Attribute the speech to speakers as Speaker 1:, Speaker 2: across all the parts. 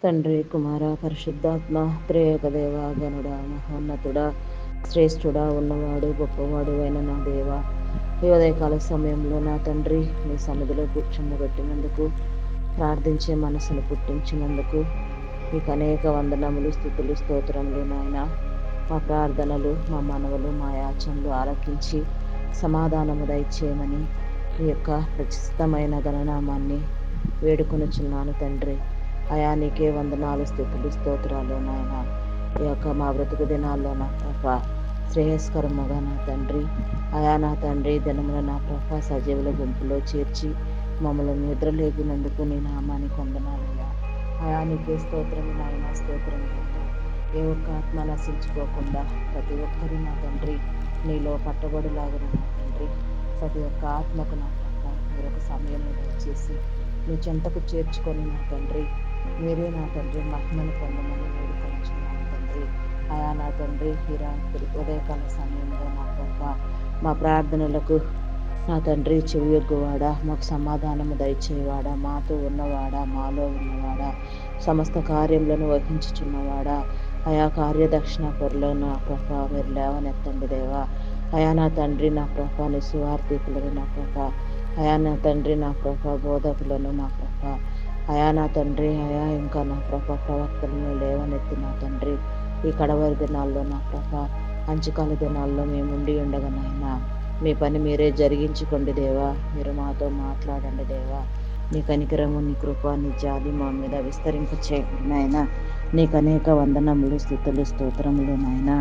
Speaker 1: తండ్రి, కుమార, పరిశుద్ధాత్మ త్రియేక దేవ, గనుడా, మహోన్నతుడా, శ్రేష్ఠుడా, ఉన్నవాడు, గొప్పవాడు అయిన నా దేవ, ఈ ఉదయకాల సమయంలో నా తండ్రి మీ సన్నిధిలో కూర్చుండబెట్టినందుకు, ప్రార్థించే మనసును పుట్టించినందుకు మీకు అనేక వందనములు, స్తుతులు, స్తోత్రములు నాయన. మా ప్రార్థనలు, మా మనవులు, మా యాచనలు ఆలకించి సమాధానము దయచేయమని ఈ యొక్క ప్రతిష్టమైన గణనామాన్ని వేడుకొనుచున్నాను తండ్రి. అయా నీకే వందనాలు, స్తుతులు, స్తోత్రాలు నాయన. ఈ యొక్క మా బ్రతుకు దినాల్లో నా ప్రభ శ్రేయస్కరముగా నా తండ్రి, అయా నా తండ్రి, దినముల నా ప్రభ సజీవుల గుంపులో చేర్చి మమ్మల్ని నిద్రలేపినందుకు నీ నామానికి వందనాలయ్యా. అయా నీకే స్తోత్రము నాయన, స్తోత్రం నాయన. ఏ ఒక్క ఆత్మ నశించుకోకుండా ప్రతి ఒక్కరు నా తండ్రి నీలో పట్టబడిలాగా నా తండ్రి, ప్రతి ఒక్క ఆత్మకు నా ప్రభ మీరు ఒక సమయం దయచేసి మీ చెంతకు చేర్చుకొని నా తండ్రి, మీరే నా తండ్రి మహిమను పొందమని వేడుకొనిచున్నాను తండ్రి. అయా నా తండ్రి, ఈ రాత్రి ఉదయకాల సమయంలో నా ప్రభ మా ప్రార్థనలకు నా తండ్రి చెవియొగ్గువాడా, మాకు సమాధానము దయచేవాడా, మాతో ఉన్నవాడా, మాలో ఉన్నవాడా, సమస్త కార్యములను వహించుచున్నవాడా, అయా కార్యదక్షిణ పొరలో నా ప్రభ మీరు లేవనెత్తండి దేవా. అయా నా తండ్రి నా ప్రభ నీ సువార్థికులను నా ప్రభ, అయా నా తండ్రి నా ప్రభ బోధకులను నా ప్రభ, అయా నా తండ్రి, అయా ఇంకా నా ప్రభ ప్రవక్తలను లేవనెత్తి నా తండ్రి ఈ కడవరి దినాల్లో నా ప్రభ అంచుకాల దినాల్లో మేము ఉండి ఉండగా నాయనా మీ పని మీరే జరిగించుకోండి దేవా. మీరు మాతో మాట్లాడండి దేవా. నీ కనికరము, నీ కృప, నీ జాలి మా మీద విస్తరింప చేయండి నాయన. నీకు అనేక వందనములు, స్తుతులు, స్తోత్రములు నాయన.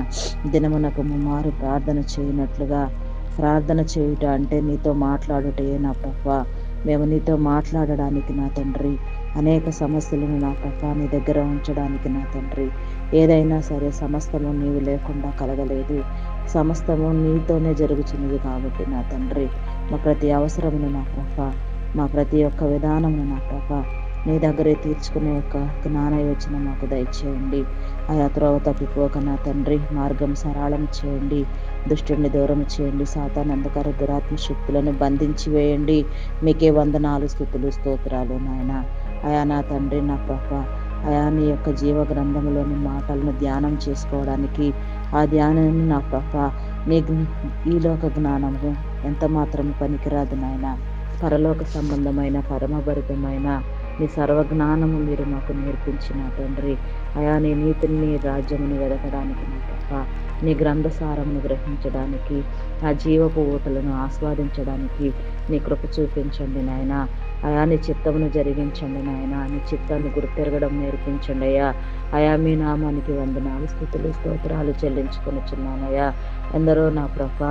Speaker 1: దినమునకు ముమ్మారు ప్రార్థన చేయనట్లుగా, ప్రార్థన చేయుట అంటే నీతో మాట్లాడుటయే నా ప్రభ. మేము నీతో మాట్లాడడానికి నా తండ్రి, అనేక సమస్యలను నా ప్రభ నీ దగ్గర ఉంచడానికి నా తండ్రి, ఏదైనా సరే సమస్తము నీవు లేకుండా కలగలేదు. సమస్తము నీతోనే జరుగుతున్నది కాబట్టి నా తండ్రి, మా ప్రతి అవసరమును నా ప్రభ, మా ప్రతి ఒక్క విధానమును నా ప్రభ నీ దగ్గరే తీర్చుకునే యొక్క జ్ఞాన యోచన మాకు దయచేయండి. ఆయా త్రోవ తప్పిపోక నా తండ్రి మార్గం సరళం చేయండి. దుష్టుని దూరం చేయండి. సాతాను అంధకార దురాత్మ శక్తులను బంధించి వేయండి. మీకే వందనాలు, స్తుతులు, స్తోత్రాలు నాయన. అయా నా తండ్రి నా ప్రభ, అయా నీ యొక్క జీవ గ్రంథంలోని మాటలను ధ్యానం చేసుకోవడానికి, ఆ ధ్యానాన్ని నా ప్రభ నీకు ఈ లోక జ్ఞానము ఎంత మాత్రం పనికిరాదు నాయన. పరలోక సంబంధమైన పరమభరితమైన నీ సర్వజ్ఞానము మీరు మాకు నేర్పించిన తండ్రి, అయా నీ నీతిని, నీ రాజ్యమును వెదకడానికి నా ప్రభ, నీ గ్రంథసారమును గ్రహించడానికి, ఆ జీవపు ఊటలను ఆస్వాదించడానికి నీ కృప చూపించండి నాయన. అయా నీ చిత్తమును జరిగించండి నాయన. నీ చిత్తాన్ని గుర్తెరగడం నేర్పించండి అయ్యా. అయా మీ నామానికి వందనాలు, స్తుతులు, స్తోత్రాలు చెల్లించుకొనిచున్నానయ్యా. ఎందరో నా ప్రభ,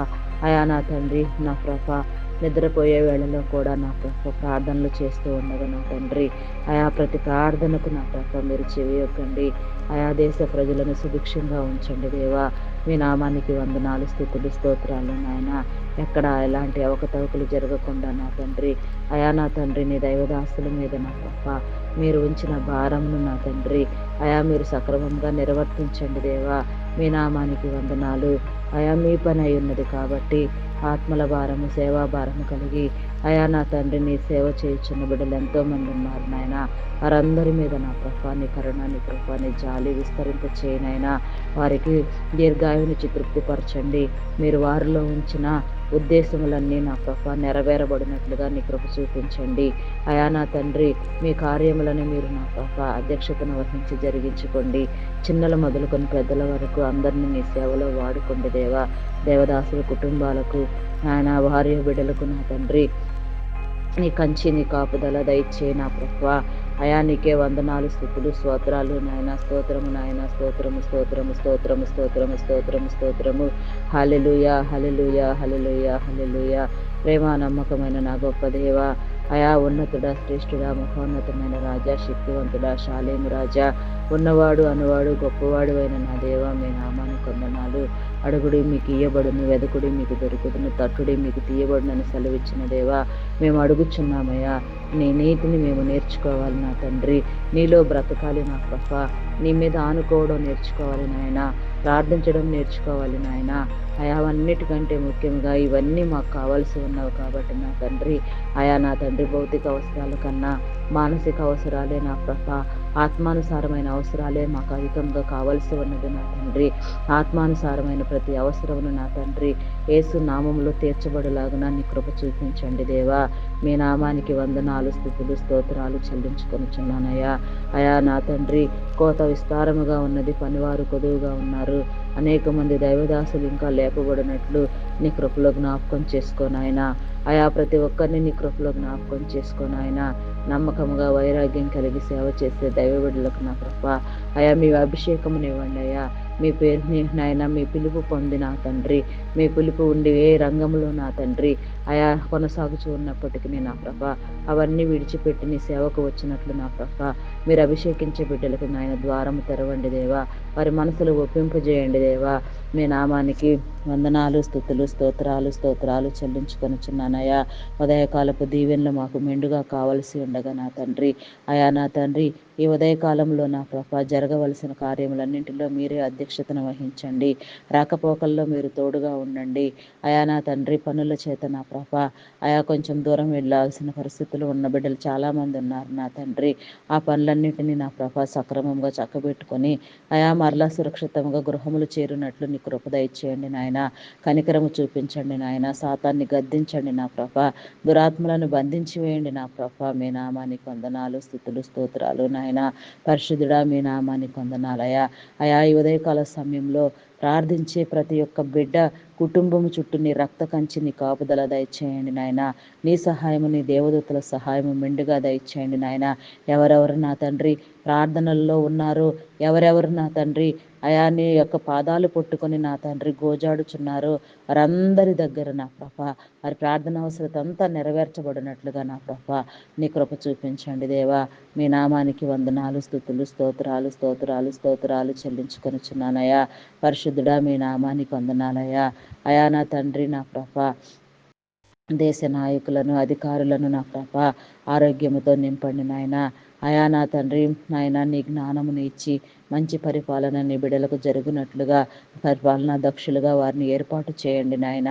Speaker 1: అయా నా తండ్రి నా ప్రభ నిద్రపోయే వేళలో కూడా నా ప్రభ ప్రార్థనలు చేస్తూ ఉండగా నా తండ్రి, అయా ప్రతి ప్రార్థనకు నా ప్రభ మీరు చెవియొక్కండి. ఆయా దేశ ప్రజలను సుభిక్షంగా ఉంచండి దేవా. మీ నామానికి వందనాలు, స్తుతులు, స్తోత్రాలు నాయన. ఎక్కడ ఎలాంటి అవకతవకలు జరగకుండా నా తండ్రి, అయా నా తండ్రి నీ దైవదాస్తుల మీద నా ప్రభ మీరు ఉంచిన భారమును నా తండ్రి, అయా మీరు సక్రమంగా నిర్వర్తించండి దేవా. మీ నామానికి వందనాలు. అయా మీ పని అయి ఉన్నది కాబట్టి ఆత్మల భారము, సేవా భారము కలిగి అయా నా తండ్రి నీ సేవ చేయుచున్న బిడ్డలు ఎంతోమంది ఉన్నారు నాయన. వారందరి మీద నా ప్రభ నీ కరుణ, నీ కృప, నీ జాలి విస్తరింప చేయనైనా. వారికి దీర్ఘాయువునిచ్చి తృప్తిపరచండి. మీరు వారిలో ఉంచిన ఉద్దేశములన్నీ నా ప్రభ నెరవేరబడినట్లుగా నీ కృప చూపించండి. అయా నా తండ్రి మీ కార్యములను మీరు నా ప్రభ అధ్యక్షతను వహించి జరిగించుకోండి. చిన్నల మొదలుకొని పెద్దల వరకు అందరినీ మీ సేవలో వాడుకోండి దేవా. దేవదాసుల కుటుంబాలకు, ఆయన భార్య బిడ్డలకు నా తండ్రి నీ కంచి, నీ కాపుదల దయచే నా ప్రభ. అయా నీకే వందనాలు, స్తుతులు, స్తోత్రాలు నాయన. స్తోత్రము నాయన, స్తోత్రము, స్తోత్రము, స్తోత్రము, స్తోత్రము, స్తోత్రము, స్తోత్రము. హల్లెలూయా, హల్లెలూయా, హల్లెలూయా, హల్లెలూయా. ప్రేమ నమ్మకమైన నా గొప్ప దేవ, అయా ఉన్నతుడా, శ్రేష్ఠుడా, మహోన్నతమైన రాజా, శక్తివంతుడా, శాలేము రాజా, ఉన్నవాడు అనువాడు గొప్పవాడు అయిన నా దేవ, మీ నామానికి వందనాలు. అడుగుడి మీకు ఇయ్యబడును, వెదకుడి మీకు దొరుకుతును, తట్టుడి మీకు తీయబడునని సెలవిచ్చిన దేవా, మేము అడుగుచున్నామయ్యా. నీ నీతిని మేము నేర్చుకోవాలి నా తండ్రి. నీలో బ్రతకాలి నా ప్రభ. నీ మీద ఆనుకోవడం నేర్చుకోవాలి నాయన. ప్రార్థించడం నేర్చుకోవాలి నాయన. అయావన్నిటికంటే ముఖ్యంగా ఇవన్నీ మాకు కావాల్సి ఉన్నవి కాబట్టి నా తండ్రి, అయా నా తండ్రి భౌతిక అవసరాల కన్నా మానసిక అవసరాలే నా ప్రభ ఆత్మానుసారమైన అవసరాలే మాకు అధికంగా కావలసి ఉన్నది నా తండ్రి. ఆత్మానుసారమైన ప్రతి అవసరమును నా తండ్రి యేసు నామములో తీర్చబడులాగున నీ కృప చూపించండి దేవా. మీ నామానికి వందనాలు, స్తుతులు, స్తోత్రాలు చెల్లించుకొనుచున్నానయ్యా. అయా నా తండ్రి, కోత విస్తారముగా ఉన్నది, పనివారు కొదువుగా ఉన్నారు. అనేక మంది దైవదాసులు ఇంకా లేపబడినట్లు నీ కృపలో జ్ఞాపకం చేసుకోనాయన. అయా ప్రతి ఒక్కరిని నీ కృపలో జ్ఞాపకం చేసుకోనాయన. నమ్మకముగా వైరాగ్యం కలిగి సేవ చేసే దైవ బిడ్డలకు నా కృప. అయా మీ అభిషేకమునివ్వండి అయ్యా. మీ పేరుని నాయన, మీ పిలుపు పొంది నా తండ్రి, మీ పిలుపు ఉండి ఏ రంగంలో నా తండ్రి అయా కొనసాగుచూ ఉన్నప్పటికీ నా ప్రభ, అవన్నీ విడిచిపెట్టి నీ సేవకు వచ్చినట్లు నా ప్రభ, మీరు అభిషేకించే బిడ్డలకు నాయన ద్వారము తెరవండి దేవా. వారి మనసులు ఒప్పింపజేయండి దేవా. మీ నామానికి వందనాలు, స్తుతులు, స్తోత్రాలు చెల్లించుకొనుచున్నానయ్యా. ఉదయకాలపు దీవెనలు మాకు మెండుగా కావలసి ఉండగా నా తండ్రి, అయా నా తండ్రి, ఈ ఉదయకాలంలో నా ప్రభ జరగవలసిన కార్యములన్నింటిలో మీరే అధ్యక్షతను వహించండి. రాకపోకల్లో మీరు తోడుగా ఉండండి. అయా నా తండ్రి, పనుల చేత నా ప్రభ అయా కొంచెం దూరం వెళ్ళాల్సిన పరిస్థితులు ఉన్న బిడ్డలు చాలామంది ఉన్నారు నా తండ్రి. ఆ పనులన్నింటినీ నా ప్రభ సక్రమంగా చక్కబెట్టుకొని అయా మరలా సురక్షితంగా గృహములు చేరినట్లు నీ కృప దయచేయండి నాయన. కనికరము చూపించండి నాయన. సాతాన్ని గద్దించండి నా ప్రభ. దురాత్మలను బంధించి వేయండి నా ప్రభ. మీ నామానికి వందనాలు, స్తుతులు, స్తోత్రాలు నాయన. పరిశుద్ధుడా, మీ నామానికి వందనాలయా. అయా ఈ ఉదయకాల సమయంలో ప్రార్థించే ప్రతి ఒక్క బిడ్డ కుటుంబం చుట్టూ నీ రక్త కంచి, నీ కాపుదల దయచేయండి నాయన. నీ సహాయము, నీ దేవదూతల సహాయము మెండుగా దయచేయండి నాయన. ఎవరెవరు నా తండ్రి ప్రార్థనల్లో ఉన్నారు, ఎవరెవరు నా తండ్రి అయా నీ యొక్క పాదాలు పట్టుకొని నా తండ్రి గోజాడుచున్నారు, వారందరి దగ్గర నా ప్రభ వారి ప్రార్థన అవసరత అంతా నెరవేర్చబడినట్లుగా నా ప్రభ నీ కృప చూపించండి దేవా. మీ నామానికి వందనాలు, స్తుతులు, స్తోత్రాలు చెల్లించుకొనుచున్నానయ్యా. పరిశుద్ధుడా, మీ నామానికి వందనాలయ్యా. అయా నా తండ్రి, నా ప్రభ దేశ నాయకులను, అధికారులను నా ప్రభ ఆరోగ్యముతో నింపండి నాయన. అయా నా తండ్రి నాయన, నీ జ్ఞానమును ఇచ్చి మంచి పరిపాలన నీ బిడలకు జరుగునట్లుగా పరిపాలనా దక్షులుగా వారిని ఏర్పాటు చేయండి నాయన.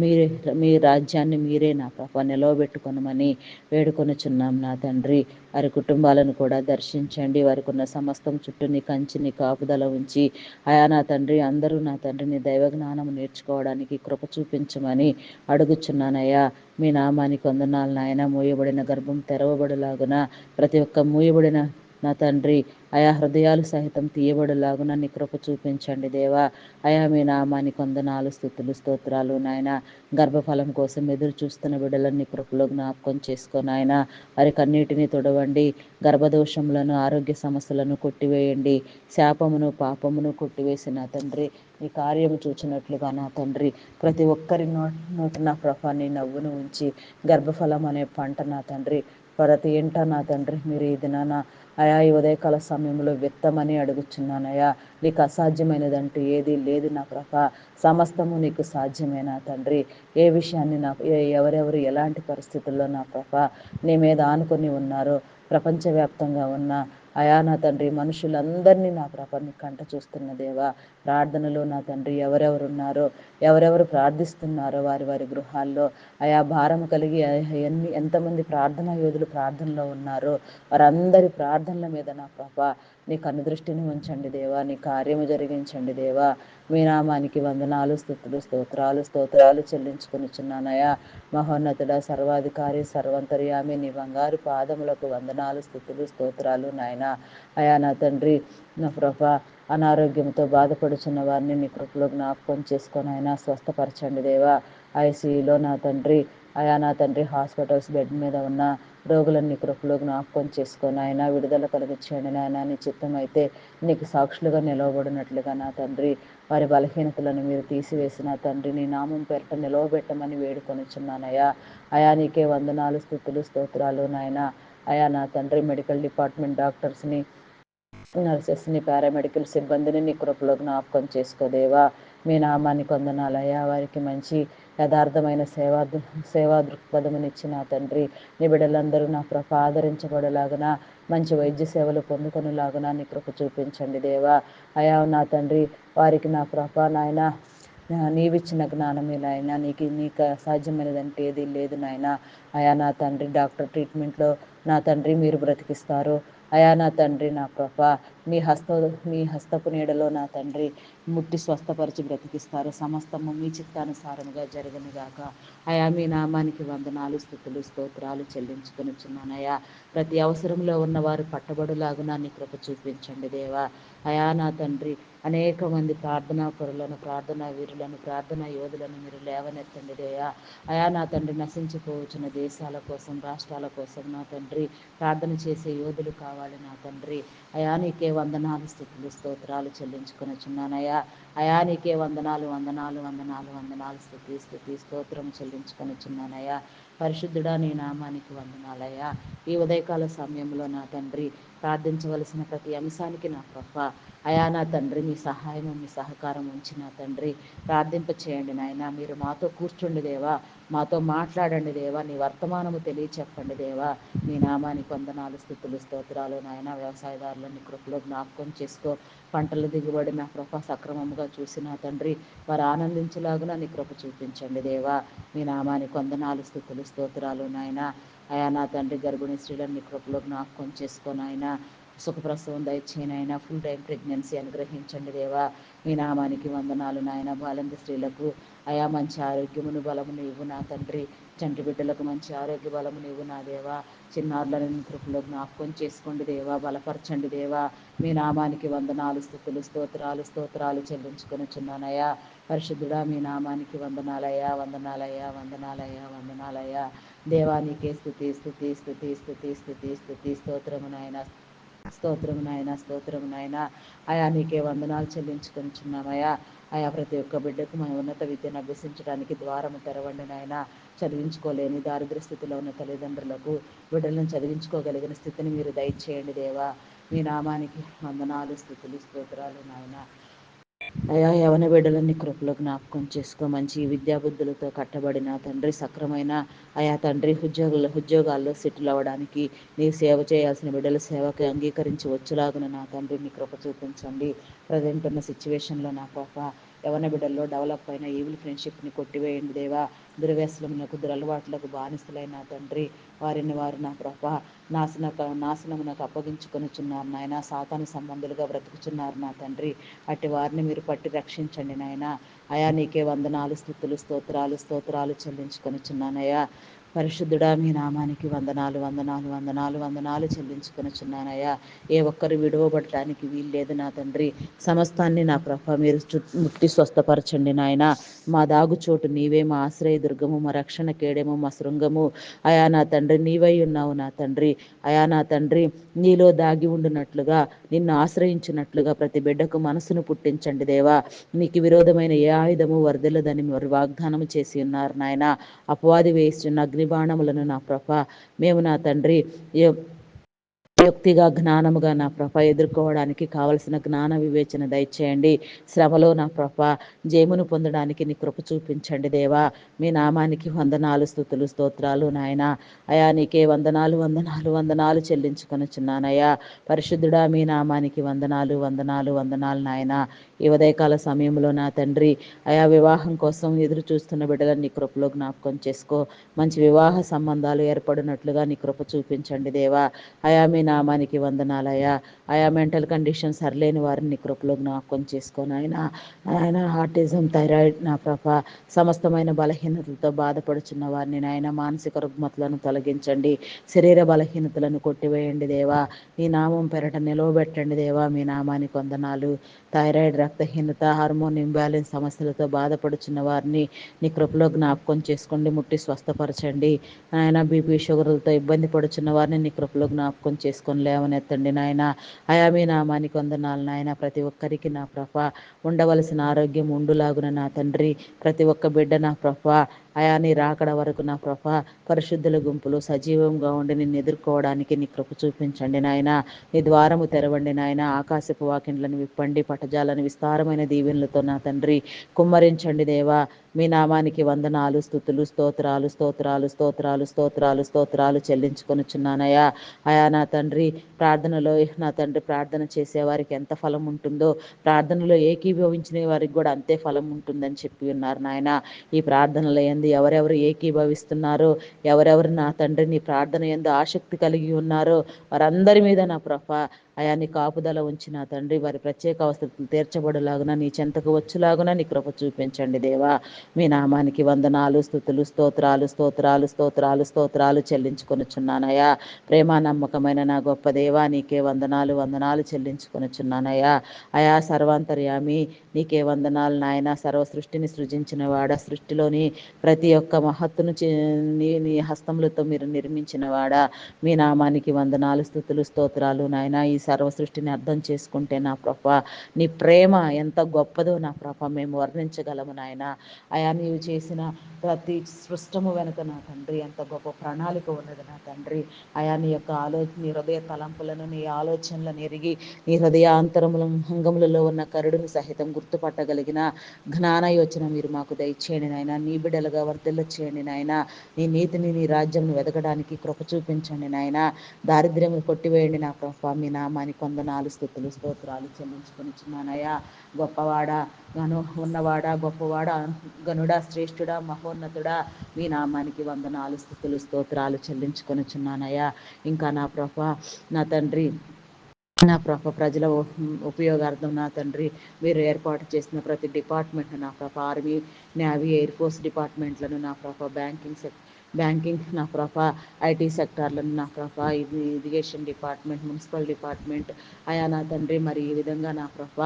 Speaker 1: మీరే మీ రాజ్యాన్ని మీరే నా ప్రభ నిలవబెట్టుకొనమని వేడుకొనుచున్నాం నా తండ్రి. వారి కుటుంబాలను కూడా దర్శించండి. వారికి ఉన్న సమస్తం చుట్టూ నీ కంచి, నీ కాపుదల ఉంచి అయా నా తండ్రి అందరూ నా తండ్రి నీ దైవ జ్ఞానం నేర్చుకోవడానికి కృప చూపించమని అడుగుచున్నానయ్యా. మీ నామానికి వందనాలు నాయన. మూయబడిన గర్భం తెరవబడులాగున ప్రతి ఒక్క మూయబడిన నా తండ్రి అయా హృదయాలు సహితం తీయబడులాగున నీ కృప చూపించండి దేవా. అయా మీ నామానికి వందనాలు, స్తుతులు, స్తోత్రాలు నాయన. గర్భఫలం కోసం ఎదురు చూస్తున్న బిడ్డలన్నీ కృపలో జ్ఞాపకం చేసుకోనాయన. వారి కన్నీటిని తొడవండి. గర్భదోషములను, ఆరోగ్య సమస్యలను కొట్టివేయండి. శాపమును, పాపమును కొట్టివేసిన తండ్రి ఈ కార్యము చూచినట్లుగా నా తండ్రి ప్రతి ఒక్కరి నోటి నా ప్రభ నీ నవ్వును ఉంచి గర్భఫలం అనే పంట నా తండ్రి ప్రతి ఇంట నా తండ్రి మీరు ఈ దినాన అయా ఈ ఉదయకాల సమయంలో వ్యక్తమని అడుగుచున్నానయ్యా. నీకు అసాధ్యమైనదంటూ ఏది లేదు నా ప్రభ. సమస్తము నీకు సాధ్యమే నా తండ్రి. ఏ విషయాన్ని నా ఎవరెవరు ఎలాంటి పరిస్థితుల్లో నా ప్రభ నీ మీద ఆనుకొని ఉన్నారో ప్రపంచవ్యాప్తంగా ఉన్న అయా నా తండ్రి మనుషులందరినీ నా ప్రభ నీ కంట చూస్తున్న దేవా. ప్రార్థనలో నా తండ్రి ఎవరెవరు ఉన్నారో, ఎవరెవరు ప్రార్థిస్తున్నారో వారి వారి గృహాల్లో అయా భారం కలిగి ఎంతమంది ప్రార్థనా యోధులు ప్రార్థనలో ఉన్నారో వారందరి ప్రార్థనల మీద నా ప్రభ నీ కనుదృష్టిని ఉంచండి దేవా. నీ కార్యము జరిగించండి దేవా. మీ నామానికి వందనాలు, స్తుతులు, స్తోత్రాలు చెల్లించుకొనుచున్నానయ్యా. మహోన్నతుడ, సర్వాధికారి, సర్వంతర్యామి నీ బంగారు పాదములకు వందనాలు, స్తుతులు, స్తోత్రాలు నాయన. అయా నా తండ్రి నా ప్రభ అనారోగ్యంతో బాధపడుచున్న వారిని నీ కృపలో జ్ఞాపకం చేసుకొని అయినా స్వస్థపరచండి దేవా. ఐసీయూలో నా తండ్రి అయా నా తండ్రి హాస్పిటల్స్ బెడ్ మీద ఉన్న రోగులన్నీ కృపలో జ్ఞాపకం చేసుకొని ఆయన విడుదల కలిగించండి నాయన. నీ చిత్తం అయితే నీకు సాక్షులుగా నిలవబడినట్లుగా నా తండ్రి వారి బలహీనతలను మీరు తీసివేసిన తండ్రి నీ నామం పేరిట నిలవబెట్టమని వేడుకొనిచున్నానయ్యా. అయా నీకే వందనాలు, స్తుతులు, స్తోత్రాలు నాయన. అయా నా తండ్రి మెడికల్ డిపార్ట్మెంట్ డాక్టర్స్ని, నర్సెస్ని, పారామెడికల్ సిబ్బందిని నీ కృపలో జ్ఞాపకం చేసుకోదేవా. మీ నామానికి వందనాలయ్యా. వారికి మంచి యథార్థమైన సేవా దృక్పథమునిచ్చిన తండ్రి నీ బిడ్డలందరూ నా కృప ఆదరించబడలాగున మంచి వైద్య సేవలు పొందుకొనిలాగున నీ కృప చూపించండి దేవా. అయా నా తండ్రి వారికి నా కృప నాయన నీవిచ్చిన జ్ఞానమే నాయన. నీకు అసాధ్యమైనదంటే ఏది లేదు నాయన. అయా నా తండ్రి డాక్టర్ ట్రీట్మెంట్లో నా తండ్రి మీరు బ్రతికిస్తారు. అయా నా తండ్రి నా ప్రభా మీ హస్తపు నీడలో నా తండ్రి ముట్టి స్వస్థపరిచి బ్రతికిస్తారు. సమస్తము మీ చిత్తానుసారముగా జరుగునుగాక. అయా మీ నామానికి వందనాలు, స్తుతులు, స్తోత్రాలు చెల్లించుకొనుచున్నానయ్యా. ప్రతి అవసరంలో ఉన్నవారు పట్టబడులాగున నీ కృప చూపించండి దేవా. అయా నా తండ్రి అనేక మంది ప్రార్థనా పరులను, ప్రార్థనా వీరులను, ప్రార్థనా యోధులను మీరు లేవనెత్తండి దేవా. అయా నా తండ్రి నశించిపోవచ్చిన దేశాల కోసం, రాష్ట్రాల కోసం నా తండ్రి ప్రార్థన చేసే యోధులు కావాలి నా తండ్రి. అయా నీకే వందనాలు, స్తుతులు, స్తోత్రాలు చెల్లించుకొనుచున్నానయ్యా. అయా నీకే వందనాలు, వందనాలు, వందనాలు, వందనాలు, స్తుతి స్తుతి స్తోత్రం చెల్లించుకొనుచున్నానయ్యా. పరిశుద్ధుడా నీ నామానికి వందనాలయ్యా. ఈ ఉదయకాల సమయంలో నా తండ్రి ప్రార్థించవలసిన ప్రతి అంశానికి నా ప్రభ అయా నా తండ్రి మీ సహాయం, మీ సహకారం ఉంచి నా తండ్రి ప్రార్థింప చేయండి నాయన. మీరు మాతో కూర్చుండి దేవా, మాతో మాట్లాడండి దేవా, నీ వర్తమానము తెలియచెప్పండి దేవా. మీ నామానికి వందనాలు, స్తుతులు, స్తోత్రాలు నాయన. వ్యవసాయదారులని కృపలో జ్ఞాపకం చేసుకో. పంటల దిగుబడి నా కృప సక్రమముగా చూసిన తండ్రి వారు ఆనందించేలాగున నీ కృప చూపించండి దేవా. మీ నామానికి వందనాలు, స్తుతులు, స్తోత్రాలు నాయన. అయా నా తండ్రి గర్భిణీ స్త్రీలను నీ కృపలో జ్ఞాపకం చేసుకోనాయన. సుఖప్రసవం దయచేయనైనా, ఫుల్ టైం ప్రెగ్నెన్సీ అనుగ్రహించండి దేవా. మీ నామానికి వందనాలు నాయన. బాలింత స్త్రీలకు అయా మంచి ఆరోగ్యమును, బలమును ఇవ్వు నా తండ్రి. చంటి బిడ్డలకు మంచి ఆరోగ్య బలమును ఇవ్వు నా దేవా. చిన్నారులను కృపలో జ్ఞాపకం చేసుకోండి దేవా, బలపరచండి దేవా. మీ నామానికి వందనాలు, స్తుతులు, స్తోత్రాలు స్తోత్రాలు చెల్లించుకొనుచున్నానయ్యా. పరిశుద్ధుడా మీ నామానికి వందనాలయ్యా, వందనాలయ్యా, వందనాలయ్యా, వందనాలయ్యా. దేవానికే స్తుతి స్తుతి స్తుతి స్తుతి స్తుతి స్తుతి స్తోత్రము నాయన, స్తోత్రము నాయన, స్తోత్రము నాయన. అయా నీకే వందనాలు చెల్లించుకొనిచున్నామయ్యా. అయా ప్రతి ఒక్క బిడ్డకు మన ఉన్నత విద్యను అభ్యసించడానికి ద్వారము తెరవండి నాయన. చదివించుకోలేని దారిద్ర స్థితిలో ఉన్న తల్లిదండ్రులకు బిడ్డలను చదివించుకోగలిగిన స్థితిని మీరు దయచేయండి దేవా. మీ నామానికి వందనాలు, స్తుతులు, స్తోత్రాలు నాయన. అయా యవన బిడ్డలని కృపలో జ్ఞాపకం చేసుకో. మంచి విద్యాబుద్ధులతో కట్టబడిన తండ్రి సక్రమైన అయా తండ్రి ఉద్యోగాల్లో సెటిల్ అవ్వడానికి నీ సేవ చేయాల్సిన బిడ్డల సేవకి అంగీకరించి వచ్చేలాగున నా తండ్రి నీ కృప చూపించండి. ప్రజెంట్ ఉన్న సిచ్యువేషన్లో నా పాప యవన బిడ్డల్లో డెవలప్ అయిన ఈవిల్ ఫ్రెండ్షిప్ని కొట్టివేయండి దేవా. దుర్వ్యసనములకు, దురలవాట్లకు బానిసలైన తండ్రి వారిని వారు నా ప్రభ నాశనమునకు అప్పగించుకొనిచున్నారు నాయన. సాతాను సంబంధులుగా బ్రతుకుచున్నారు నా తండ్రి. అట్టి వారిని మీరు పట్టి రక్షించండి నాయన. అయా నీకే వందనాలు, స్తుతులు, స్తోత్రాలు స్తోత్రాలు చెల్లించుకొనిచున్నానయ్యా. పరిశుద్ధుడా మీ నామానికి వందనాలు, వందనాలు, వందనాలు, వందనాలు చెల్లించుకొనిచున్నానయ్యా. ఏ ఒక్కరు విడువబడటానికి వీల్లేదు నా తండ్రి. సమస్తాన్ని నా ప్రభ మీరు ముట్టి స్వస్థపరచండి నాయన. మా దాగుచోటు నీవే, మా ఆశ్రయ దుర్గము, మా రక్షణ కేడెము, మా శృంగము. అయా నా తండ్రి నీవై ఉన్నావు నా తండ్రి. అయా నా తండ్రి నీలో దాగి ఉండునట్లుగా, నిన్ను ఆశ్రయించినట్లుగా ప్రతి బిడ్డకు మనసును పుట్టించండి దేవా. నీకు విరోధమైన ఏ ఆయుధము వర్ధిల్లదని వారు వాగ్దానము చేసి ఉన్నారు నాయన. అపవాది వేస్తున్న అగ్నిబాణములను నా ప్రభ మేము నా తండ్రి యుక్తిగా, జ్ఞానముగా నా ప్రభ ఎదుర్కోవడానికి కావలసిన జ్ఞాన వివేచన దయచేయండి. శ్రమలో నా ప్రభ జయమును పొందడానికి నీ కృప చూపించండి దేవా. మీ నామానికి వందనాలు, స్తుతులు, స్తోత్రాలు నాయన. అయా నీకే వందనాలు, వందనాలు, వందనాలు చెల్లించుకొనుచున్నానయ్యా. పరిశుద్ధుడా మీ నామానికి వందనాలు, వందనాలు, వందనాలు నాయన. ఈ ఉదయకాల సమయంలో నా తండ్రి అయా వివాహం కోసం ఎదురు చూస్తున్న బిడ్డలను నీ కృపలో జ్ఞాపకం చేసుకో. మంచి వివాహ సంబంధాలు ఏర్పడినట్లుగా నీ కృప చూపించండి దేవా. అయా మీ నామానికి వందనాలయ్యా. ఆయా మెంటల్ కండిషన్స్ సరిలేని వారిని నీ కృపలో జ్ఞాపకం చేసుకొని ఆయన హార్టిజం, థైరాయిడ్ నా ప్రభ సమస్తమైన బలహీనతలతో బాధపడుచున్న వారిని నాయన మానసిక రుగ్మతలను తొలగించండి. శరీర బలహీనతలను కొట్టివేయండి దేవా. మీ నామం పెరట నిలవబెట్టండి దేవా. మీ నామానికి వందనాలు. థైరాయిడ్, రక్తహీనత, హార్మోన్ ఇంబ్యాలెన్స్ సమస్యలతో బాధపడుచున్న వారిని నీ కృపలో జ్ఞాపకం చేసుకోండి, ముట్టి స్వస్థపరచండి నాయన. బీపీ, షుగర్లతో ఇబ్బంది పడుచున్న వారిని నీ కృపలో జ్ఞాపకం చేసుకొని లేవనెత్తండి నాయన. అయా మీ నామానికి వందనాలు నాయన. ప్రతి ఒక్కరికి నా ప్రభ ఉండవలసిన ఆరోగ్యం ఉండులాగున నా తండ్రి ప్రతి ఒక్క బిడ్డ నా ప్రభ అయా నీ రాకడ వరకు నా ప్రభ పరిశుద్ధుల గుంపులు సజీవంగా ఉండి నిన్ను ఎదుర్కోవడానికి నీ కృప చూపించండి నాయన. నీ ద్వారము తెరవండి నాయన. ఆకాశపు వాకిండ్లను విప్పండి, పటజాలను విస్తారమైన దీవెనలతో నా తండ్రి కుమ్మరించండి దేవా. మీ నామానికి వందనాలు, స్తుతులు, స్తోత్రాలు స్తోత్రాలు స్తోత్రాలు స్తోత్రాలు స్తోత్రాలు చెల్లించుకొనుచున్నానయ్యా. అయా నా తండ్రి, ప్రార్థనలో నా తండ్రి ప్రార్థన చేసేవారికి ఎంత ఫలం ఉంటుందో ప్రార్థనలో ఏకీభవించిన వారికి కూడా అంతే ఫలం ఉంటుందని చెప్పి ఉన్నారు నాయన. ఈ ప్రార్థనల యందు ఎవరెవరు ఏకీభవిస్తున్నారో, ఎవరెవరు నా తండ్రి నీ ప్రార్థన యందు ఆసక్తి కలిగి ఉన్నారో వారందరి మీద నా ప్రభ అయా నీ కాపుదల ఉంచి నా తండ్రి వారి ప్రత్యేక అవసరతలు తీర్చబడులాగున నీ చెంతకు వచ్చులాగున నీ కృప చూపించండి దేవా. మీ నామానికి వందనాలు, స్తుతులు, స్తోత్రాలు స్తోత్రాలు స్తోత్రాలు స్తోత్రాలు చెల్లించుకొనుచున్నానయ్యా. ప్రేమ నమ్మకమైన నా గొప్ప దేవా, నీకే వందనాలు వందనాలు చెల్లించుకొనుచున్నానయ్యా. అయా సర్వాంతర్యామి, నీకే వందనాలు నాయన. సర్వ సృష్టిని సృజించిన వాడ, సృష్టిలోని ప్రతి ఒక్క మహత్తును నీ హస్తములతో మీరు నిర్మించిన వాడా, మీ నామానికి వందనాలు, స్తుతులు, స్తోత్రాలు నాయన. ఈ సర్వ సృష్టిని అర్థం చేసుకుంటే నా ప్రభ నీ ప్రేమ ఎంత గొప్పదో నా ప్రభ మేము వర్ణించగలము నాయన. అయా నీవు చేసిన ప్రతి సృష్టము వెనుక నా తండ్రి ఎంత గొప్ప ప్రణాళిక ఉన్నది నా తండ్రి. అయా నీ యొక్క నీ హృదయ తలంపులను, నీ ఆలోచనలను ఎరిగి నీ హృదయాంతరముల అంగములలో ఉన్న కరుడును సహితం గుర్తుపట్టగలిగిన జ్ఞాన యోచన మీరు మాకు దయచేయండి నాయన. నీ బిడ్డలుగా వర్ధిల్ల చేయండి నాయన. నీ నీతిని, నీ రాజ్యంను వెతకడానికి కృప చూపించండి నాయన. దారిద్ర్యము కొట్టివేయండి నా ప్రభ. మీ నామానికి వందనాలు, స్తుతులు, స్తోత్రాలు చెల్లించుకొనిచున్నానయ్యా. గొప్పవాడా, ఉన్నవాడా, గొప్పవాడా, గనుడా, శ్రేష్ఠుడా, మహోన్నతుడా, మీ నామానికి వందనాలు, స్తుతులు, స్తోత్రాలు చెల్లించుకొనిచున్నానయ్యా. ఇంకా నా ప్రభ నా తండ్రి, నా ప్రభ ప్రజల ఉపయోగార్థం నా తండ్రి మీరు ఏర్పాటు చేసిన ప్రతి డిపార్ట్మెంట్ నా ప్రభ, ఆర్మీ, నేవీ, ఎయిర్ ఫోర్స్ డిపార్ట్మెంట్లను నా ప్రభ, బ్యాంకింగ్ నా ప్రభ, ఐటీ సెక్టార్లను నా ప్రభ, ఇరిగేషన్ డిపార్ట్మెంట్, మున్సిపల్ డిపార్ట్మెంట్ అయా నా తండ్రి, మరి ఈ విధంగా నా ప్రభ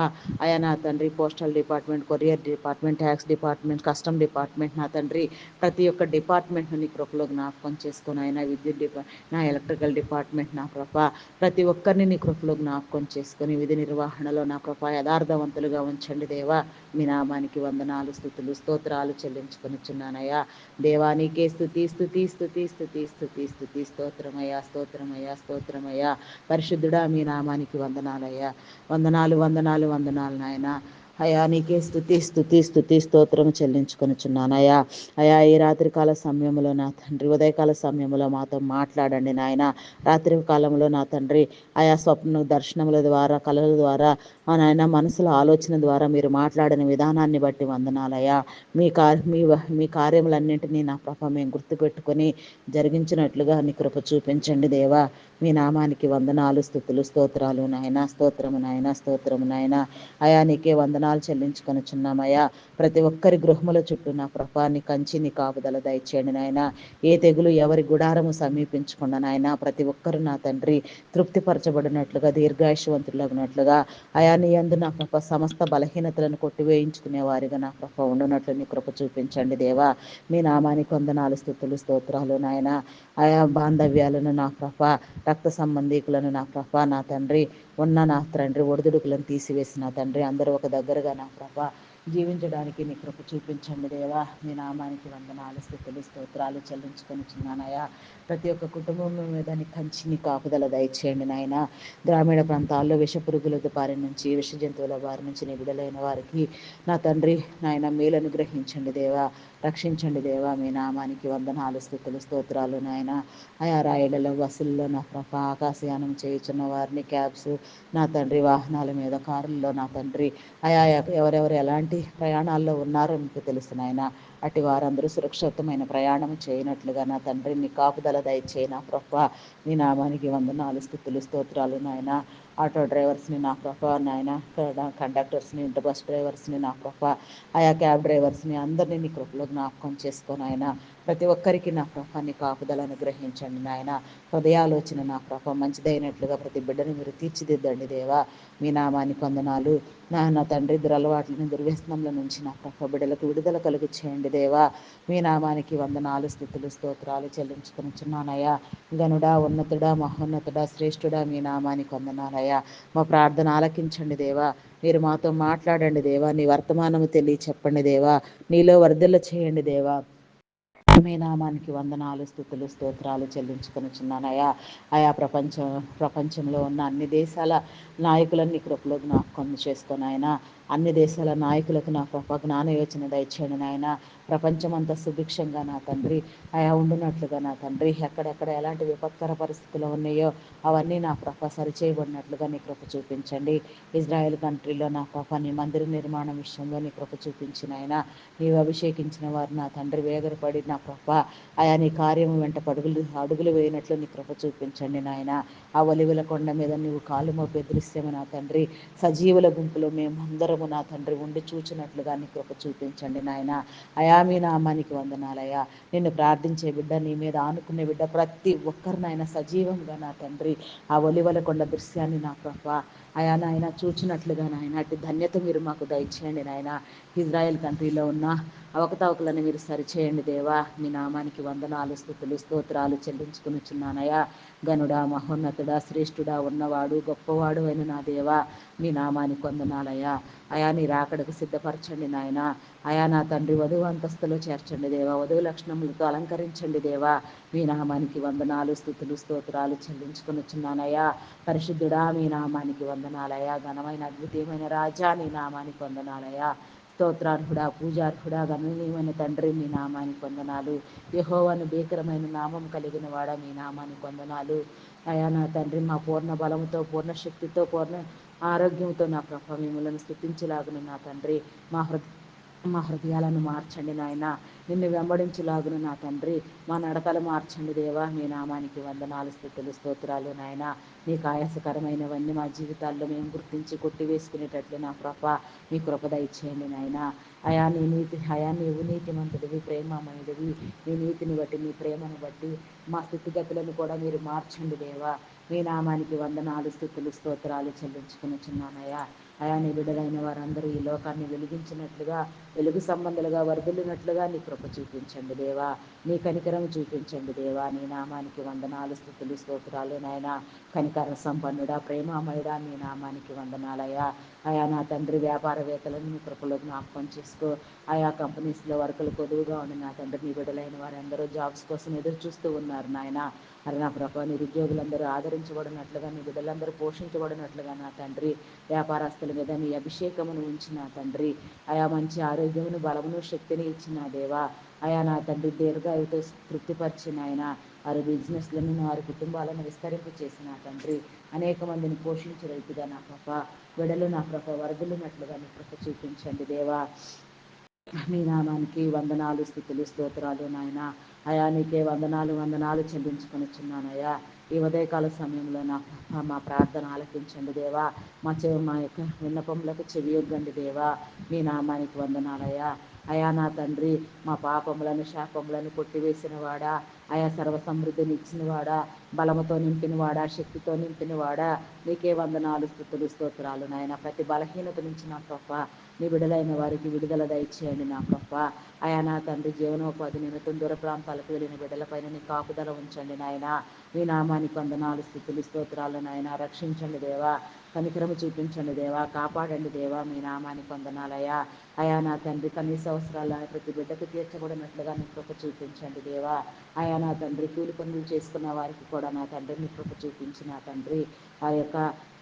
Speaker 1: అయా నా తండ్రి postal department, courier department, tax department, custom department నా తండ్రి ప్రతి ఒక్క డిపార్ట్మెంట్ను నీ కృపలో జ్ఞాపకం చేసుకుని ఆయన విద్యుత్ నా ఎలక్ట్రికల్ డిపార్ట్మెంట్ నా ప్రభ ప్రతి ఒక్కరిని నీ కృపలో జ్ఞాపకం చేసుకొని విధి నిర్వహణలో నా ప్రభ యథార్థవంతులుగా ఉంచండి దేవా. మీ నామానికి వందనాలు, స్తుతులు, స్తోత్రాలు చెల్లించుకొనిచున్నానయ్యా. దేవానికే స్తుతి స్తుతి స్తుతి స్తుతి స్తుతి స్తుతి స్తోత్రమయ్యా స్తోత్రమయ్యా స్తోత్రమయ్యా. పరిశుద్ధుడా మీ నామానికి వందనాలయ్యా. వందనాలు వందనాలు వందనాలు నాయన. అయా నీకే స్తుతి స్తుతి స్తుతి స్తోత్రం చెల్లించుకొనిచున్నానయ్యా. అయా ఈ రాత్రికాల సమయంలో నా తండ్రి, ఉదయకాల సమయంలో మాతో మాట్లాడండి నాయన. రాత్రి కాలంలో నా తండ్రి ఆయా స్వప్న దర్శనముల ద్వారా, కళల ద్వారా నాయన మనసుల ఆలోచన ద్వారా మీరు మాట్లాడిన విధానాన్ని బట్టి వందనాలయ్యా. మీ కార్యములన్నింటినీ నా ప్రభ మేము గుర్తుపెట్టుకొని జరిగించినట్లుగా నీ కృప చూపించండి దేవా. మీ నామానికి వందనాలు, స్తుతులు, స్తోత్రాలు నాయన. స్తోత్రము నాయన, స్తోత్రము నాయన. అయా నీకే వందనాలు చెల్లించుకొనిచున్నామయ్యా. ప్రతి ఒక్కరి గృహముల చుట్టూ నా ప్రభ నీ కంచి, నీ కాపుదల దయచేయండి నాయన. ఏ తెగులు ఎవరి గుడారము సమీపించకుండా నాయన ప్రతి ఒక్కరు నా తండ్రి తృప్తిపరచబడినట్లుగా, దీర్ఘాయుషవంతులగినట్లుగా అయా నీ యందు నా ప్రభ సమస్త బలహీనతలను కొట్టివేయించుకునే వారిగా నా ప్రభ ఉండునట్లు నీ కృప చూపించండి దేవా. మీ నామానికి వందనాలు, స్తుతులు, స్తోత్రాలు నాయన. ఆయా బాంధవ్యాలను నా ప్రభ, రక్త సంబంధీకులను నా ప్రభ నా తండ్రి ఉన్న నా తండ్రి ఒడిదుడుకులను తీసివేసిన తండ్రి అందరూ ఒక దగ్గరగా నా ప్రభ జీవించడానికి నీ కృప చూపించండి దేవా. మీ నామానికి వందనాలు, స్తుతులు, స్తోత్రాలు చెల్లించుకొనిచున్నానయ్యా. ప్రతి ఒక్క కుటుంబం మీద నీ కంచి, నీ కాపుదల దయచేయండి నాయన. గ్రామీణ ప్రాంతాల్లో విషపురుగుల బారి నుంచి, విష జంతువుల బారి నుంచి నిబిడలైన వారికి నా తండ్రి నాయన మేలను గ్రహించండి దేవా. రక్షించండి దేవా. మీ నామానికి వందనాలు, స్తుతులు, స్తోత్రాలు నాయన. ఆయా రాయలలో, బస్సుల్లో నా ప్రభ ఆకాశయానం చేయుచున్న వారిని, క్యాబ్స్ నా తండ్రి వాహనాల మీద, కారుల్లో నా తండ్రి ఆయా ఎవరెవరు ఎలాంటి ప్రయాణాల్లో ఉన్నారో మీకు తెలుసు నాయన. అటు వారందరూ సురక్షితమైన ప్రయాణం చేయనట్లుగా నా తండ్రి నీ కాపుదల దయచేయి నా ప్రభ. మీ నామానికి వందనాలు, స్తుతులు, స్తోత్రాలు నాయన. ఆటో డ్రైవర్స్ని నా ప్రభ నాయన, కండక్టర్స్ని, బస్ డ్రైవర్స్ని నా ప్రభ, ఆయా క్యాబ్ డ్రైవర్స్ని అందరినీ నీ కృపలో జ్ఞాపకం చేసుకొని ఆయన ప్రతి ఒక్కరికి నా ప్రభ నీ కాపుదలను గ్రహించండి నాయన. హృదయాలోచన నా ప్రభ మంచిదైనట్లుగా ప్రతి బిడ్డను మీరు తీర్చిదిద్దండి దేవా. మీ నామానికి వందనాలు నా తండ్రి. దురలవాట్లని, దుర్వ్యసనంల నుంచి నా ప్రభ బిడ్డలకు విడుదల కలుగు చేయండి దేవా. మీ నామానికి వందనాలు, స్తుతులు, స్తోత్రాలు చెల్లించుకొనిచున్నానయ్యా. గనుడా, ఉన్నతుడా, మహోన్నతుడా, శ్రేష్ఠుడా, మీ నామానికి వందనాలయ్యా. మా ప్రార్థన ఆలకించండి దేవా. మీరు మాతో మాట్లాడండి దేవా. నీ వర్తమానము చెప్పండి దేవా. నీలో వర్ధిల్ల చేయండి దేవా. మీ నామానికి వందనాలు, స్తుతులు, స్తోత్రాలు చెల్లించుకొనిచున్నానయ్యా. ఆయా ప్రపంచంలో ఉన్న అన్ని దేశాల నాయకులన్నీ కృపలో జ్ఞాపకం చేసుకొని ఆయన అన్ని దేశాల నాయకులకు నా ప్రభ జ్ఞాన యోచన దయచేయండి నాయన. ప్రపంచమంతా సుభిక్షంగా నా తండ్రి అయా ఉండునట్లుగా నా తండ్రి, ఎక్కడెక్కడ ఎలాంటి విపత్కర పరిస్థితులు ఉన్నాయో అవన్నీ నా ప్రభ సరిచేయబడినట్లుగా నీ కృప చూపించండి. ఇజ్రాయెల్ కంట్రీలో నా ప్రభ నీ మందిర నిర్మాణం విషయంలో నీ కృప చూపించిన ఆయన, నీవు అభిషేకించిన వారు నా తండ్రి వేగరపడి నా ప్రభ ఆయా నీ కార్యము వెంట అడుగులు వేయనట్లు నీ కృప చూపించండి నాయన. ఆ ఒలివల కొండ మీద నీవు కాలు మోపే దృశ్యము నా తండ్రి, సజీవుల గుంపులో మేమందరము నా తండ్రి ఉండి చూచినట్లుగా నీ కృప చూపించండి నాయన. అయా మీ నామానికి వందనాలయ్యా. నిన్ను ప్రార్థించే బిడ్డ, నీ మీద ఆనుకునే బిడ్డ ప్రతి ఒక్కరినైనా సజీవంగా నా తండ్రి ఆ ఒలివల కొండ దృశ్యాన్ని నా ప్రభ అయా నాయన చూచినట్లుగా నాయన అటు ధన్యత మీరు మాకు దయచేయండి నాయన. ఇజ్రాయెల్ కంట్రీలో ఉన్న అవకతవకలను మీరు సరిచేయండి దేవా. మీ నామానికి వందనాలు, స్తుతులు, స్తోత్రాలు చెల్లించుకునిచున్నానయ్యా. గనుడా, మహోన్నతుడా, శ్రేష్ఠుడా, ఉన్నవాడు గొప్పవాడు అయిన నా దేవా, మీ నామానికి వందనాలయ్యా. అయా నీ రాకడకు సిద్ధపరచండి నాయన. అయా నా తండ్రి వధువు అంతస్తులో చేర్చండి దేవా, వధువు లక్షణములతో అలంకరించండి దేవా. మీ నామానికి వందనాలు, స్తుతులు, స్తోత్రాలు చెల్లించుకునిచున్నానయ్యా. పరిశుద్ధుడా మీ నామానికి వందనాలయ్యా. ఘనమైన అద్భుతమైన రాజా నీ నామానికి వందనాలయ్యా. స్తోత్రార్హుడా, పూజార్హుడా, గణనీయమైన తండ్రి మీ నామానికి వందనాలు. యెహోవాను భీకరమైన నామం కలిగిన వాడా మీ నామానికి వందనాలు. అయా నా తండ్రి మా పూర్ణ బలముతో, పూర్ణ శక్తితో, పూర్ణ ఆరోగ్యంతో నా ప్రభ మిమ్మల్ని స్తుతించలాగున నా తండ్రి మా హృదయాలను మార్చండి నాయన. నిన్ను వెంబడించులాగున నా తండ్రి మా నడకలు మార్చండి దేవా. మీ నామానికి వందనాలు, స్తుతులు, స్తోత్రాలు నాయన. నీకు ఆయాసకరమైనవన్నీ మా జీవితాల్లో మేము గుర్తించి కొట్టివేసుకునేటట్లు నా ప్రభ మీ కృప దయచేయండి నాయన. అయా నీవు నీతిమంతుడివి, ప్రేమమయుడివి. మీ నీతిని బట్టి, మీ ప్రేమను బట్టి మా స్థితిగతులను కూడా మీరు మార్చండి దేవా. మీ నామానికి వందనాలు, స్తుతులు, స్తోత్రాలు చెల్లించుకునిచున్నానయ్యా. అయా నీ బిడ్డలైన వారందరూ ఈ లోకాన్ని వెలిగించినట్లుగా, వెలుగు సంబంధులుగా వర్ధిల్లినట్లుగా నీ కృప చూపించండి దేవా. నీ కనికరం చూపించండి దేవా. నీ నామానికి వందనాలు, స్తుతులు, స్తోత్రాలు నాయన. కనికర సంపన్నుడా, ప్రేమామయుడా, నీ నామానికి వందనాలయ్యా. అయా నా తండ్రి వ్యాపారవేత్తలను నీ కృపలో జ్ఞాపకం చేసుకో. ఆయా కంపెనీస్లో వర్కులు కొదువుగా ఉండి నా తండ్రి నీ బిడ్డలైన వారందరూ జాబ్స్ కోసం ఎదురు చూస్తూ ఉన్నారు నాయన. మరి నా ప్రభా నిరుద్యోగులందరూ ఆదరించబడినట్లుగా, నీ బిడ్డలందరూ పోషించబడినట్లుగా నా తండ్రి వ్యాపారస్తుల మీద నీ అభిషేకమును ఉంచిన తండ్రి, ఆయా మంచి ఆరోగ్యమును, బలమును, శక్తిని ఇచ్చిన దేవా. అయా నా తండ్రి దీర్ఘాయువుతో తృప్తిపరిచిన ఆయన వారి బిజినెస్లను, వారి కుటుంబాలను విస్తరింపు చేసిన తండ్రి అనేక మందిని పోషించే రీతిగా నా ప్రభ బిడ్డలు నా ప్రభ వరదలున్నట్లుగా నీ కృప చూపించండి దేవా. మీ నామానికి వందనాలు, స్తుతులు, స్తోత్రాలు నాయన. అయా నీకే వందనాలు చెల్లించుకొనిచున్నానయ్యా. ఈ ఉదయకాల సమయంలో మా ప్రార్థన ఆలకించండి దేవా. మా యొక్క విన్నపములకు చెవియొగ్గండి దేవా. మీ నామానికి వందనాలయ్యా. అయా నా తండ్రి మా పాపములను, శాపములను కొట్టివేసిన వాడా, ఆయా సర్వ సమృద్ధిని ఇచ్చిన వాడా, బలముతో నింపిన వాడా, శక్తితో నింపిన వాడా, నీకే వందనాలు, స్తుతులు, స్తోత్రాలు నాయన. ప్రతి బలహీనత నుంచి నా ప్రభ నీ బిడలైన వారికి విడుదల దయచేయండి నా ప్రభ. అయా నా తండ్రి జీవనోపాధి నిమిత్తం దూర ప్రాంతాలకు వెళ్ళిన బిడ్డలపైన నీ కాపుదల ఉంచండి నాయన. మీ నామానికి వందనాలు, స్తుతులు, స్తోత్రాలు నాయన. రక్షించండి దేవా. కనికరము చూపించండి దేవా. కాపాడండి దేవా. మీ నామానికి వందనాలయ్యా. అయా నా తండ్రి కనీస అవసరాలను ప్రతి బిడ్డకు తీర్చబడినట్లుగా నీ కృప చూపించండి దేవా. అయా నా తండ్రి కూలి పనులు చేసుకున్న వారికి కూడా నా తండ్రి నీ కృప చూపించి నా తండ్రి ఆ యొక్క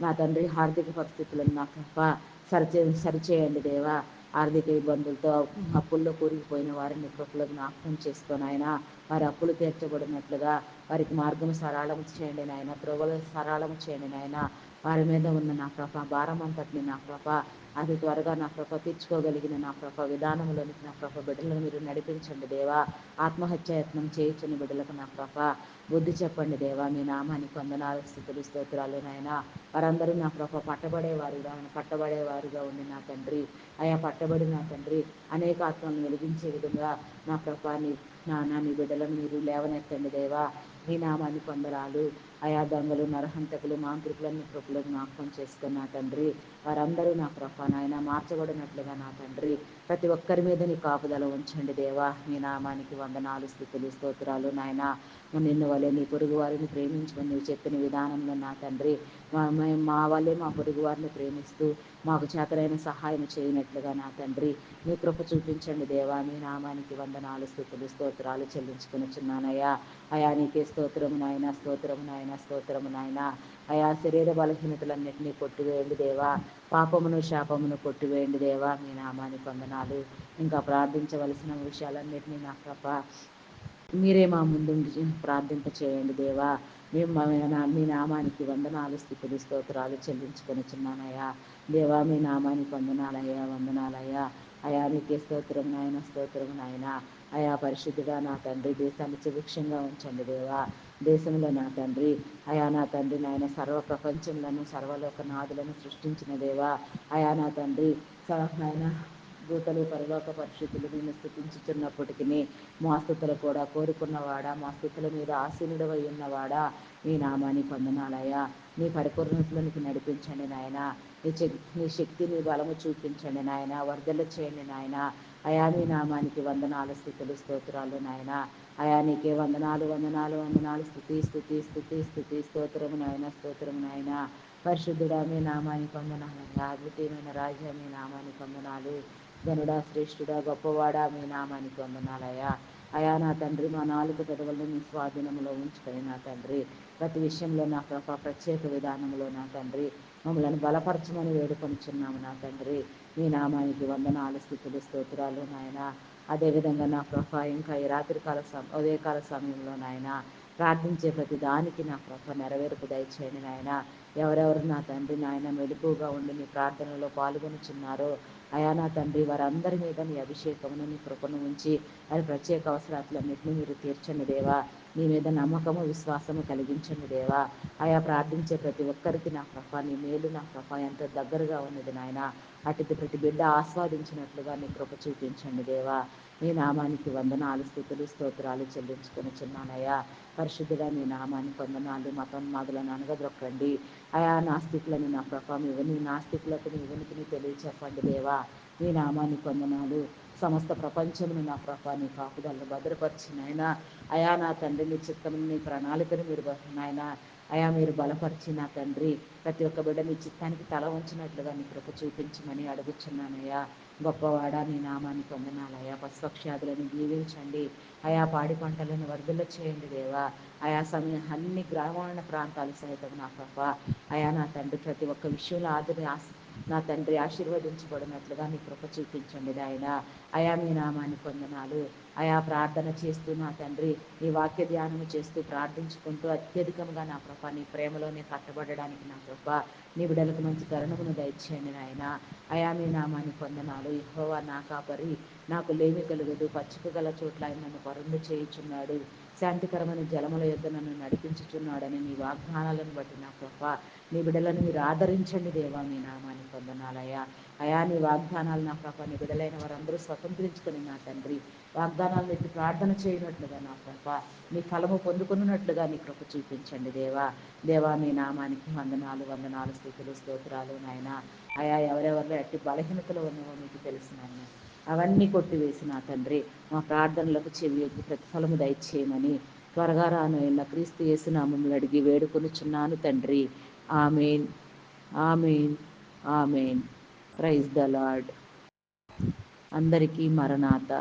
Speaker 1: నా తండ్రి ఆర్థిక పరిస్థితులను నా కృప సరిచేయండి దేవా. ఆర్థిక ఇబ్బందులతో అప్పుల్లో కూరుకుపోయిన వారిని కృపలో జ్ఞాపకం చేసుకొని ఆయన వారి అప్పులు తీర్చబడినట్లుగా వారికి మార్గం సరళం చేయండి నాయన. త్రోవలు సరళం చేయండి నాయన. వారి మీద ఉన్న నా ప్రభ భారం అంతటిని నా ప్రభ అది త్వరగా నా ప్రభ తీర్చుకోగలిగిన నా ప్రభ విధానంలోనికి నా ప్రభ బిడ్డలను మీరు నడిపించండి దేవా. ఆత్మహత్యాయత్నం చేయించని బిడ్డలకు నా ప్రభ బుద్ధి చెప్పండి దేవా. మీ నామానికి వందనాలు, స్తుతులు, స్తోత్రాలు నాయన. వారందరూ నా ప్రభ పట్టబడేవారుగా ఉండి నా తండ్రి అయా పట్టబడి నా తండ్రి అనేక ఆత్మలను వెలిగించే విధంగా నా ప్రభ నీ బిడ్డలను మీరు లేవనెత్తండి దేవా. మీ నామానికి వందనాలు. అయా దొంగలు, నరహంతకులు, మాంత్రికులను కృపలో జ్ఞాపకం చేసుకున్న తండ్రి వారందరూ నా ప్రభ నాయన మార్చబడినట్లుగా నా తండ్రి ప్రతి ఒక్కరి మీద నీ కాపుదల ఉంచండి దేవా. మీ నామానికి వందనాలు, స్తుతులు, స్తోత్రాలు నాయన. నిన్ను వలె నీ పొరుగు వారిని ప్రేమించమని నువ్వు చెప్పిన విధానంలో నా తండ్రి మా వల్లే మా పొరుగు వారిని ప్రేమిస్తూ మాకు చేతనైన సహాయం చేయనట్లుగా నా తండ్రి నీ కృప చూపించండి దేవా. మీ నామానికి వందనాలు, స్తుతులు, స్తోత్రాలు చెల్లించుకునిచున్నానయ్యా. అయా నీకే స్తోత్రము నాయన, స్తోత్రము నాయన, స్తోత్రము నాయన. అయా శరీర బలహీనతలన్నింటినీ కొట్టివేయండి దేవా. పాపమును శాపమును కొట్టివేయండి దేవా. మీ నామానికి వందనాలు. ఇంకా ప్రార్థించవలసిన విషయాలన్నింటినీ నా ప్రభ మీరే మా ముందుండి ప్రార్థింప చేయండి దేవా. మేము మీ నామానికి వందనాలు, స్థుతులు, స్తోత్రాలు చెల్లించుకొనిచున్నానయ్యా. దేవా మీ నామానికి వందనాలయ్యా, వందనాలయ్యా. అయా నీకే స్తోత్రం నాయన, స్తోత్రం నాయన. అయా పరిశుద్ధుడా నా తండ్రి, దేశాన్ని సుభిక్షంగా ఉంచండి దేవా. దేశంలో నా తండ్రి, అయా నా తండ్రి నాయన సర్వ ప్రపంచంలోను సర్వలోక నాదులను సృష్టించిన దేవా. అయా నా తండ్రి నాయన దూతలు పరలోక పరిశుద్ధులు నిన్ను స్థుతించుచున్నప్పటికీ మా స్థుతులు కూడా కోరుకున్నవాడా, మా స్థుతుల మీద ఆసీనుడవై ఉన్నవాడా, నీ నామానికి వందనాలయ్యా. నీ పరిపూర్ణతలోనికి నడిపించండి నాయన. నీ శక్తి నీ బలము చూపించండి నాయన. వర్ధల చేయండి నాయన. అయా నీ నామానికి వందనాలు, స్థుతులు, స్తోత్రాలు నాయన. అయా నీకే వందనాలు, వందనాలు, వందనాలు. స్థుతి స్థుతి స్థుతి స్థుతి స్తోత్రము నాయన, స్తోత్రము నాయన. పరిశుద్ధుడా మీ నామానికి వందనాలయ్యా. అద్భుతమైన రాజ్య మీ నామానికి వందనాలు. ధనుడా, శ్రేష్ఠుడా, గొప్పవాడా మీ నామానికి వందనాలయ్యా. అయా నా తండ్రి మా నాలుగు పెదవులను మీ స్వాధీనంలో ఉంచుకొని నా తండ్రి ప్రతి విషయంలో నా ప్రభ ప్రత్యేక విధానంలో నా తండ్రి మమ్మల్ని బలపరచమని వేడుకొనిచున్నాము నా తండ్రి. మీ నామానికి వందనాలు, స్థుతులు, స్తోత్రాలు నాయన. అదేవిధంగా నా ప్రభ ఇంకా ఈ రాత్రికాల ఉదయకాల సమయంలో నాయన ప్రార్థించే ప్రతి దానికి నా ప్రభ నెరవేర్పు దయచేయండి నాయన. ఎవరెవరు నా తండ్రి నాయన మెలకువగా ఉండి నీ ప్రార్థనలో పాల్గొనుచున్నారో అయా నా తండ్రి వారందరి మీద నీ అభిషేకమును నీ కృపను ఉంచి వారి ప్రత్యేక అవసరాలన్నింటినీ మీరు తీర్చండి దేవా. నీ మీద నమ్మకము విశ్వాసము కలిగించండి దేవా. ఆయా ప్రార్థించే ప్రతి ఒక్కరికి నా కృప నీ మేలు నా కృప ఎంతో దగ్గరగా ఉన్నది నాయన. అటు ప్రతి బిడ్డ ఆస్వాదించినట్లుగా నీ కృప చూపించండి దేవా. నీ నామానికి వందనాలు, స్థుతులు, స్తోత్రాలు చెల్లించుకొనిచున్నానయ్యా. పరిశుద్ధుడా నీ నామానికి వందనాలు. మతోన్మాదులను అనగదొక్కండి. ఆయా నాస్తికులను నా కృప నీ నాస్తికులకు నీ ఉనికిని తెలియచెప్పండి దేవా. నీ నామానికి వందనాలు. సమస్త ప్రపంచమును నా ప్రభా నీ కాపుదలను భద్రపరిచి నాయన. అయా నా తండ్రి నీ చిత్తము నీ ప్రణాళికను మీరు నాయన అయా మీరు బలపరిచి నా తండ్రి ప్రతి ఒక్క బిడ్డ నీ చిత్తానికి తల ఉంచినట్లుగా నీ కృప చూపించమని అడుగుచున్నానయ్యా. గొప్పవాడా నీ నామానికి వందనాలయ్యా. పశుపక్ష్యాదులను దీవించండి. ఆయా పాడి పంటలను వర్ధల చేయండి దేవా. ఆయా సమయం అన్ని గ్రామీణ ప్రాంతాలు సైతం నా ప్రభ అయా నా తండ్రి ప్రతి ఒక్క విషయంలో నా తండ్రి ఆశీర్వదించబడినట్లుగా నీ కృప చూపించండి నాయన. అయా మీ నామానికి వందనాలు. అయా ప్రార్థన చేస్తూ నా తండ్రి నీ వాక్య ధ్యానము చేస్తూ ప్రార్థించుకుంటూ అత్యధికంగా నా ప్రభ నీ ప్రేమలోనే కట్టబడడానికి నా ప్రభ నీ బిడ్డలకు మంచి తరుణమును దయచేయండి నాయన. అయా మీ నామానికి వందనాలు. యెహోవా నా కాపరి, నాకు లేమి కలుగదు. పచ్చిక గల చోట్ల ఆయన నన్ను పరుండు చేయుచున్నాడు. శాంతికరమైన జలముల యొద్ద నన్ను నడిపించుచున్నాడని నీ వాగ్దానాలను బట్టి నా ప్రభ నీ బిడ్డలను మీరు ఆదరించండి దేవా. మీ నామానికి వందనాలయ్యా. అయా నీ వాగ్దానాలు నా ప్రభ నీ బిడ్డలైన వారందరూ స్వతంత్రించుకొని నా తండ్రి వాగ్దానాలను ఎత్తి ప్రార్థన చేయనట్లుగా నా ప్రభ నీ ఫలము పొందుకున్నట్లుగా నీ కృప చూపించండి దేవా. దేవా మీ నామానికి వందనాలు, వందనాలు, స్థుతులు, స్తోత్రాలు నాయన. అయా ఎవరెవరిలో ఎట్టి బలహీనతలు ఉన్నావో మీకు తెలుసు నాయన. అవన్నీ కొట్టివేసిన తండ్రి మా ప్రార్థనలకు చెవి యొగ్గి ప్రతిఫలము దయచేయమని త్వరగా రానైన క్రీస్తు యేసునామములు అడిగి వేడుకొనుచున్నాను తండ్రి. Amen, amen, amen. Praise the Lord. అందరికీ మరణాత.